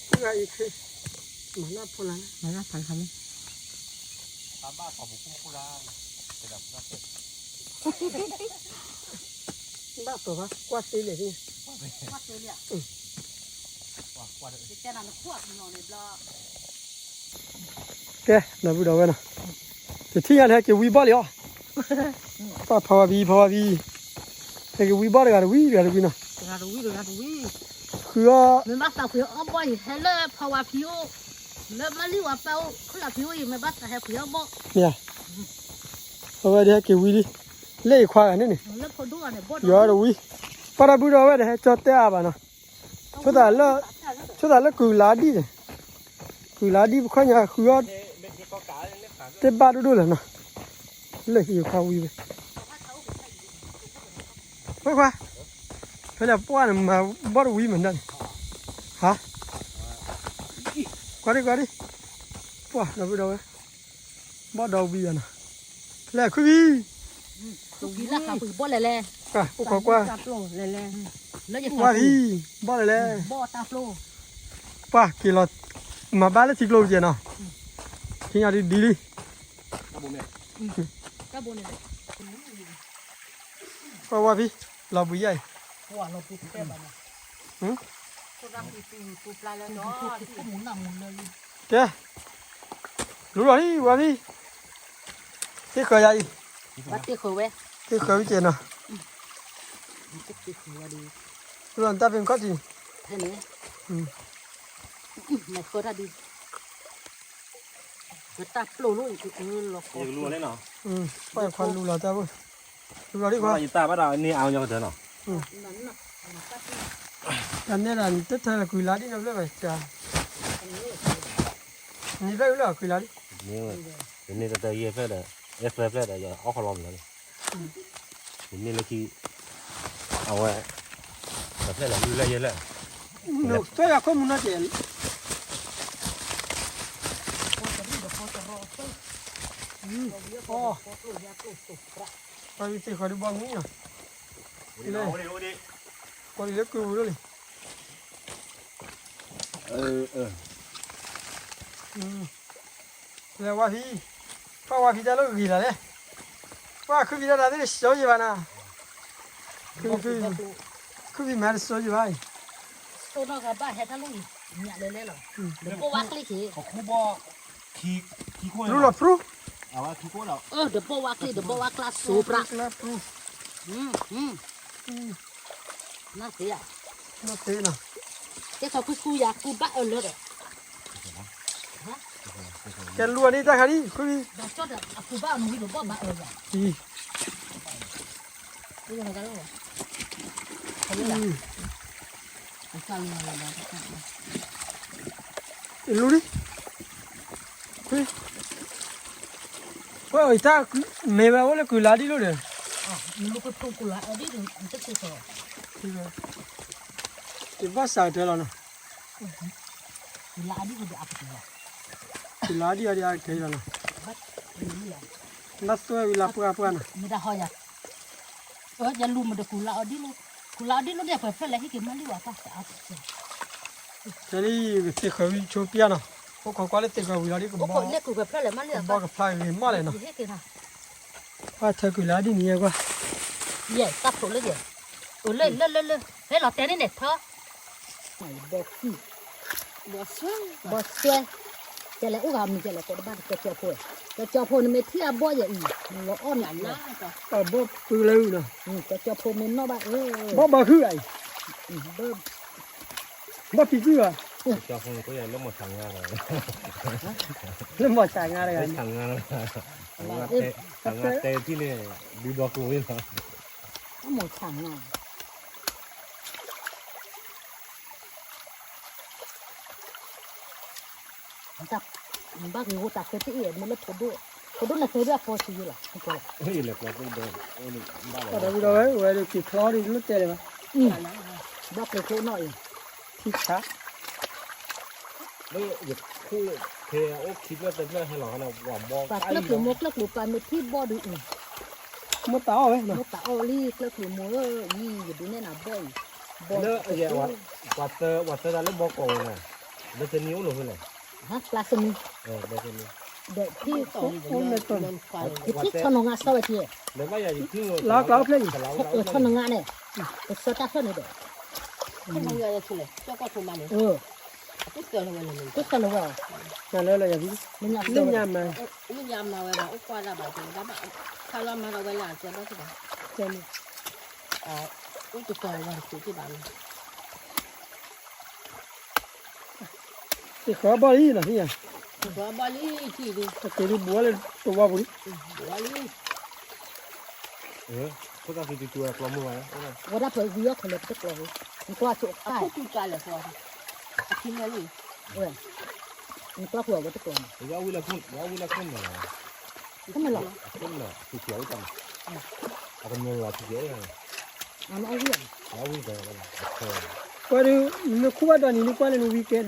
ผู้ใหญ่อีกคือมันน่าพลัง มาละพันคำนี้ ข้าบ้าขอบุกคู่ร่างจะดับก็เสร็จ บ้าตัววะกวาดตีเลยที่ ว่าแกน่าพูดเอาไว้นะแต่ที่ยังไงเกี่ยววีบอลเลยอ่ะป้าพาวบีแต่เกี่ยววีบอลเลยกันวีนะ งานวิ่งงานวิ่ง คือว่า ไม่บ้าสาวผิวอ้อมบ่อยให้เลิกเพราะว่าผิวเลิกมาลิ้วเปล่าคนละผิวอีกไม่บ้าแต่ให้ผิวบ่ เนี่ยเอาไว้เดี๋ยวเกี่ยววีดิ เล่ควายนี่นี่ แล้วคนดูเนี่ยบด ยอดวิปาราบูดเอาไว้เดี๋ยวจอดเตะอาบานะชุดแต่ละกุลาดีเลยกุลาดีบุคคลเนี่ยคือยอดเตะบาดูเลยนะเลยอยู่ข้าววิไปไปควาเพื่อนป้อนมาบอดวิเหมือนกันฮะกว่าดิป้าเราไปดูเลยบอดเอาวิอ่ะนะแล้วคุย ตุกีละค่ะปือบดเลย อ่ะพวกเขากว่า ตาโปรเลยแล้วจะ ว่าพี่บอดเลย บอตาโปร ป้ากี่รถมาบ้านแล้วสิกโลเจนะที่ยาดีดี ก็บนเนี่ย ก็ว่าพี่เราบุญใหญ่ ว่าเราปูแค่บ้านคนรักปูปลาแล้วเนาะที่หมุนหมุนเลย เจ้รู้หรอนี่ว่าพี่ที่เคยใหญ่ บัดเตี้ยเขาเว้ย ที่เคยเจนะ บัดเตี้ยเขาว่าดี รู้อันตาเป็นข้อที่ แค่นี้ไม่เคยได้ดีก็ตาโปรลูกหลอก รู้เลยเนาะ ไปควันรู้แล้วจ้าบุรู้หรอนี่ว่า ว่าอยู่ตาบ้านเรานี่เอาอย่างเถอะเนาะ นั่นน่ะ อันนี้นั่นจะเธอคุยลาดินะเลยไปจ้านี่ได้รู้หรอคุยลาดิ นี่ก็จะเยี่ยเพื่อเลยเอฟเพื่อเลยจะเอาขลุ่มเลยนี่เลยที่เอาไว้แต่เพื่อเราดูแลเยอะเลย หนูตัวอยากข้อมูลน่าเจ๋งอ๋อไปวิธีขอดูบ้างนี่อ่ะก็เรียกกูด้วยแล้วว่าพี่เพราะว่าพี่จะเลิกกี่แล้วเนี่ยว่าคือพี่จะได้ได้สวยอยู่บ้านะคือพี่มาได้สวยอยู่บ้าน ตัวน้องกับบ้านเฮ็ดทั้งลุงเนี่ยเลยเหรอเดี๋ยวปูวักเลยขี้ เขาคู่บ่ขี้คู่ รู้หรอพรู เอาว่าขี้คู่เรา เดี๋ยวปูวักเลยเดี๋ยวปูวักลาสูปละ นะพรู น่าเสีย น่าเตะนะ แต่เขาคือกูอยากกูบ้าเลย แกรู้อันนี้ได้ค่ะนี่คือ เดี๋ยวจอดกูบ้าหนูเดี๋ยวบ้าเลย ดี นี่ยังไงกันวะเขาเรียกอะไรสั่งอะไรนะ รู้ดิคือว่าไอ้ตาเมย์ว่าว่าเลยคุยลาดิรู้เลย นี่ลูกก็ต้องกูละดิดูอันจะเสีย ที่ว่าสายเท่านั้น ลาดิก็จะอัพตัว ที่ลาดิอะไรเท่านั้น บัดนี่อ่ะ นัดตัววิลาปัวปัวนะ ไม่ได้หอยอย่าลืมมันเด็กกูละดิลูกเดี๋ยวเปิดไฟเลยให้กินมันดีกว่าป่ะจะเอา เดี๋ยวนี้ที่เขาวิชูเปียนะพวกเขาก็เลยที่เขาวิลาดิก็ โอ้ บ โหเนี่ยกูแบบไฟเลยมันเรียก บอกกับพลายเลยมาเลยนะ ให้กินนะ ว่าเธอคุยลาดินี่กว่า เย่ตัดผมเลยเดี๋ยวเลยเฮ้ยเราเต้นนี่เน็ตเถอะไม่บอกสิบอกช่วยจะเลยอุ้งมีจะเลยคนบ้านจะเจ้าพ่อนี่ไม่เที่ยวบ่อยอย่างนี้เราอ้อนอย่างนั้น แต่บอกคุยเลยนะ จะเจ้าพ่อมันนอกบ้านบอกคือไอ้ เบิ่ม บอกพี่คืออ่ะ เจ้าคงก็ยังเริ่มมาสั่งงานเลย เริ่มมาจ่ายงานอะไรกัน สั่งงานเตะที่นี่ดูดอกกูนี่เหรอ ก็หมดสั่งอ่ะจับบ้านกูตัดเสื้อที่มันเลยพอดูน่ะเคยแบบพอสิอยู่ล่ะก็ เฮ้ยเหล็กเราต้องเดินโอ้ยบ้า ก็ได้ดูไว้ไว้ดูกี่คลอดีรู้เจเลยมั้ย บอกเลยเขาหน่อย ที่ขา ไม่หยุดคู่เทโอ้คิดว่าจะไม่ให้เราเราหวังบอก ปากเลือกหรือมกเลือกหรือปลาเม็ดที่บ่อดูอื่น มดตาเอาไว้นะ มกตาออลี่เลือกหรือมอยี่อยู่ดูเนี่ยนะบ่อย เลิกไอ้เนี่ยวัดเตอร์แล้วบอกโกงนะเลิกจะนิ้วหรือไง ฮะปลาสมิ เลิกจะนิ้ว เด็กที่ คนในต้น ที่ชนงาสวัสดี เลิกว่าอย่าทิ้ง ลากเพลง ชนงาเนี่ยเป็นสตาร์ทนี่เด็ก คนทำงานจะช่วยเจ้าก็ทำมาเนี่ย ก็เกิดทำไมเนี่ย ก็สนุกว่ะ นั่นเลยเลยอย่างนี้ มันอยาก เล่นยามมา นี่ยามเราเวลาอุปกรณ์เราแบบนี้แบบถ้าเรามาเราเวลาจะได้ใช่ไหม เจ้า อุปกรณ์วันสุดที่บ้าน ที่ขอบอลี่นะพี่อ่ะ ตัวบอลลี่ที่ดู แต่ที่บัวเลยตัวว่าบุญ บอลลี่ พวกเราคือตัวปลอมมือไว้ 我那不要可能不多，你挂住哎，不就干了说，听着你，喂，你挂火我不多嘛， เดี๋ยววิลาขึ้นเลย 他们老， ขึ้นเลยคือเขียวจังเอาเป็นเงินละทีเดียวเลย 俺们爱玩， แล้ววิ่งไปแล้วโอเค ว่าดูนึกว่าตอนนี้นึกว่าเลยนูวีเกน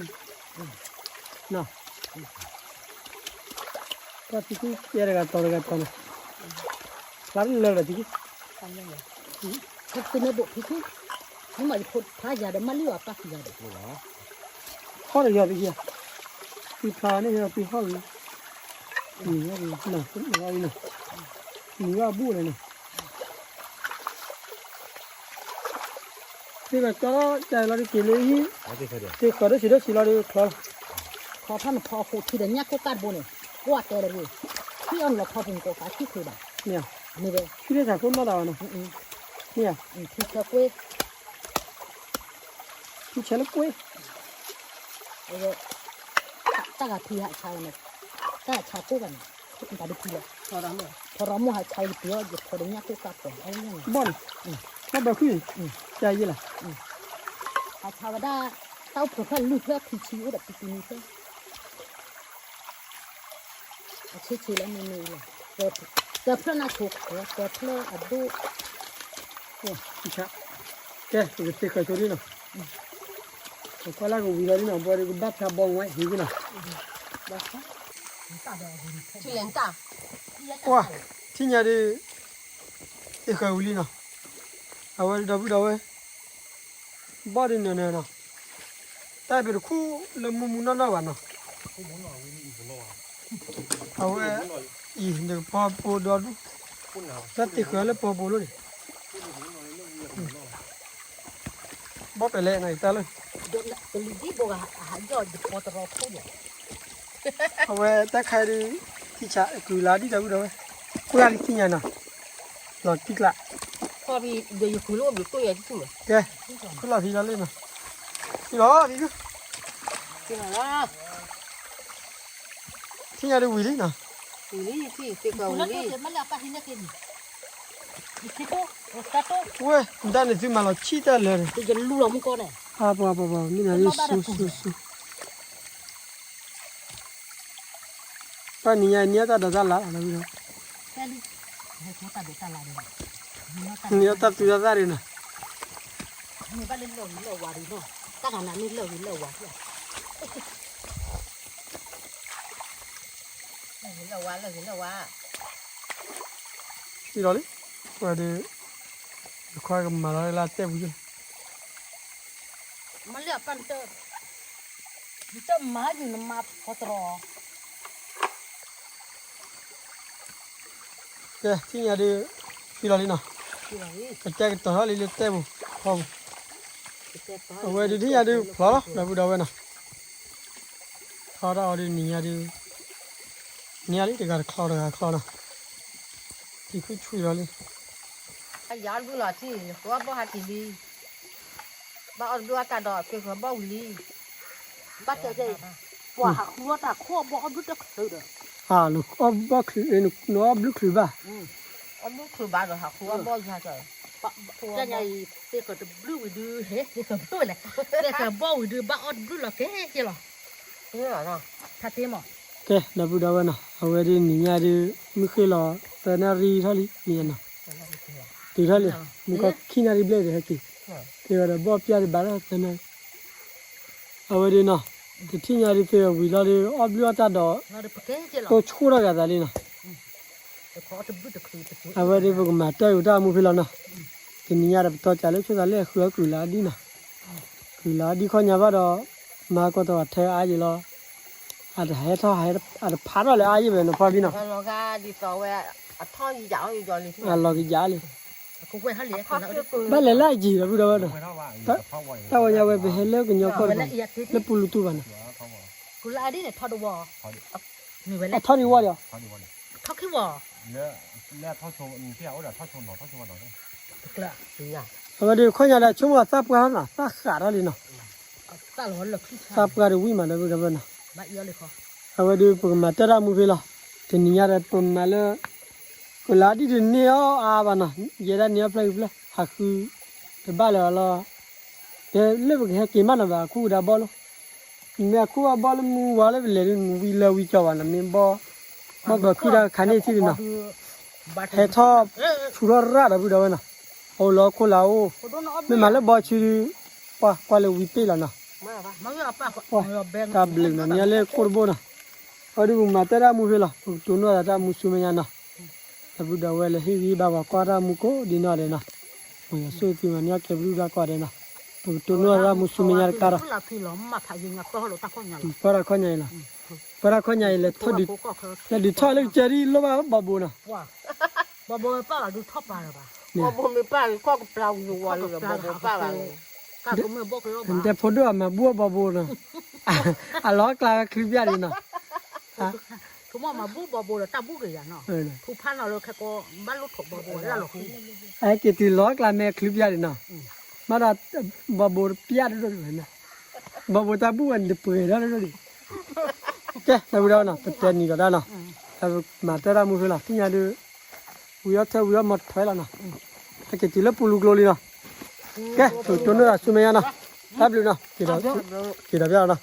เนาะก็ที่กูเยอะกันตัวกันตัวนะร้านเลิศที่ 看见没？他跟那不皮皮，你买破他家的买六啊八十家的， นี่เหรอ ข้อเดียวไปเกี่ยปีพาเนี่ยเราปีข้อเลยนี่ว่าดีนะนี่ว่าดีนะนี่ว่าบู้เลยนะนี่ก็จะใจเราได้กินเลย เอาที่เขาเดียว ที่ก็ได้สิได้สิเราได้คลอ พอท่านพอโคที่เดียวนี้ก็การบ่เนี่ยว่าแต่ละเรื่องที่อันเราพอเป็นก็การที่คือแบบ เนี่ย นี่เลย ที่ได้จากคนมาดาวนะเนี่ย ที่เธอคุย ที่เชลกุ้ย เออตั้งแต่ที่หาชายเนี่ยตั้งแต่ชาคู่กันคุณตาดูทีเลย 说什么？ พอเราหาชายเดียวจะพอเดียวนี้ก็การก่อนเอาอย่าง บอลมาแบบคุยใจยี่ล่ะ หาชาวด้าเต้าเพื่อลูกเพื่อพิชิวแบบปีนี้เพื่อชี้แล้วไม่มีเลยเกิดเพื่อนาถูกเกิดเพื่ออดู โอ้ที่ชะแกจะเตะใครตัวนี้เนาะก็แล้วก็วิลาดีเนาะบอลก็บัฟชาบอลไว้ดีกันเนาะ 去人大， ว้าที่เนี่ยดิเตะใครวิลีเนาะเอาไว้ดับดับไว้บอลเนี่ยเนาะแต่เป็นคู่เริ่มมุนนั่นแล้วเนาะเอาไว้อีเดี๋ยวพอปูดอดูแล้วเตะใครแล้วพอปูเลยบอลไปเลยไงแต่เลย ตัวลีดีบอกหาจอดพอตรอคู่อยู่ เอาไว้แต่ใครดิที่ชะคือลาดีดับดับไว้กูอยากที่เนี่ยเนาะหลอดติดละ 后边有回路有多远去没？ แกก็หลอดที่ละเล่นเนาะที่หรอที่ก็ 去哪了？ ที่เนี่ยดิวิลีเนาะ 回力去，这个 คุณ 回 แล้ว 力 เกิดมาแล้วป้าที่นี่กินที่โต้ตาโต้ เว้ยด้านนี้ที่มาเราชี้ได้เลย จะรู้เราไม่ก่อนเลย อ่าป่าวนี่นะนี่สู้ป้าเนี่ยตาดัดละอะไรไม่รู้ แค่นี้ให้เขาตัดเด็ดตลาดเลย เนี่ยตาตัวดัดเลยนะ มีบ้านเล่นเหล่าวาดีเนาะตั้งแต่นั้นนี่เหล่าวาดี 人了完了，人了完。 ที่เราเลยว่าเดี๋ยวค่อยกันมาแล้วลาเต้บุญ มันเรียกกันเตอร์เตอร์มาอยู่น้ำมาพอตรอ แกที่เนี่ยดิที่เราเลยเนาะ 去哪里？ กระจายตัวเราเลยเต้บุพอเอาไว้ที่เนี่ยดิพอแล้วเราบุดเอาไว้นะข้าวเราดิเนี่ยดิเนี่ยเลยเด็กก็ข้าวนะที่คุยช่วยเราเลย 哎呀，路了去，我不还地里，把耳朵打到，给我包里。 บ้านเจ๊ว่าหัวตาข้อบอกเอาดูจะคือเด้อ อ่าลูกอ๋อบักคือลูกน้องลูกคือบ้า 我们去把着哈，我包下去。 จะไงเจ๊ก็จะบลูดูเฮ้เจ๊ก็บลูเลยเจ๊ก็บอกดูบ้าเอาดูหรอแค่เจ๊หรอ 你哪呢？ ถ้าเจ๊หมอ แกเราบุดเอาไว้นะเอาไว้ดิเนี่ยดิไม่เคยรอแต่นารีเท่านี้เนี่ยนะตีเท่านี้มึงก็ขี้นารีเบลเลยกี่เดี๋ยวเราบอกพี่อาริบาร์แต่เนี่ยเอาไว้ดินะที่เนี่ยดิเที่ยววิลาดิอับลูอาตาดอ เราจะไปแค่เจ๊หรอ ก็ชูระกันเลยนะ จะขอจะบลูจะคือจะ เอาไว้ดิพวกมาเตอร์อุตามูฟิลนะที่เนี่ยเราตัวจ่ายเลยช่วยกันเลยคือกุลาดีนะกุลาดีคนเนี่ยว่าดอมาก็ตัวเธออายุละอาจจะให้ท่าให้อาจจะพัดอะไรอายุแบบนั้นพอพี่นะ 看那个的稍微啊，汤一样一样的。 อ่ะรอกี่ยาเลย กูเว้ยเขาเลี้ยง 他是跟 บ้านเลยไล่จีเราบุดเอาไว้นะ ไม่เท่าว่า ถ้าว่าจะไปเห็นแล้วก็ยกก่อน ละเอียดที แล้วปูลุตุกัน กูละดีเนี่ยทอดวอมีเวลา อ่ะทอดดีว่าเดียว เขาแค่วอ เนี่ยเท่าโชว์ที่เอาเดี๋ยวเท่าโชว์หน่อย กระ 谁呀？ เอาไว้ดิคนอย่างละช่วงว่าซับกันนะซักขาดอะไรนะ ตาหลอนหลอกที่ ซับกันวิ่งมาแล้วบุดเอาไว้นะ มาเยอะเลยเขา เอาไว้ดิพวกมาเตอร์มูฟิลทีนี้เนี่ยเราปุ่มมาแล้ว là đi đến neo à bà nè giờ đã neo play play hả cứ cái ba là cái lấy cái cái mà nó khu đã bao mẹ khu bao mu vào lấy về vì là vì cho bạn mình bao mà bà khu đã khán ấy thì nè hệ thọ chủ ra đã bị đâu nè ô lo khu lao mình mà lấy bao chi qua lấy vì pay là nè ta bling nè nhà lấy corbo nè ở đây mà ta ra mua về là tụi nó ra mua số mấy nè Abu Dawel hivi baba kwara muko dinare na. Oya so ti mania ke bruda kware na. To no ra musuminyar kara. Para khonya ila. Para khonya ile thodi. Na di thole cheri lo ba babu na. Babu pa du thop ba ba. Babu me pa ko ko plau yu wa lo babu pa ba. Ka ko me bok lo ba. Ente photo ma bu babu na. Alo kla clip ya di na. Chúng mà bú bò bò là ta bú cái gì nó, thu phan nào rồi cái co bắt lút thuộc bò bò là lột. Ai cái tí lót là mẹ clip ya đi nào, mà đã babu pia rồi nè, babu ta bú anh được bưởi đó rồi đi, cái đâu đâu nào, tất nhiên như đó nào, mà ta ra mua về là cái nhà đưa, uya theo uya mất phải là nào, cái tí là pulu gloli nào, cái tụi nó là sumeya nào, đáp luôn nào, kỳ đó nào.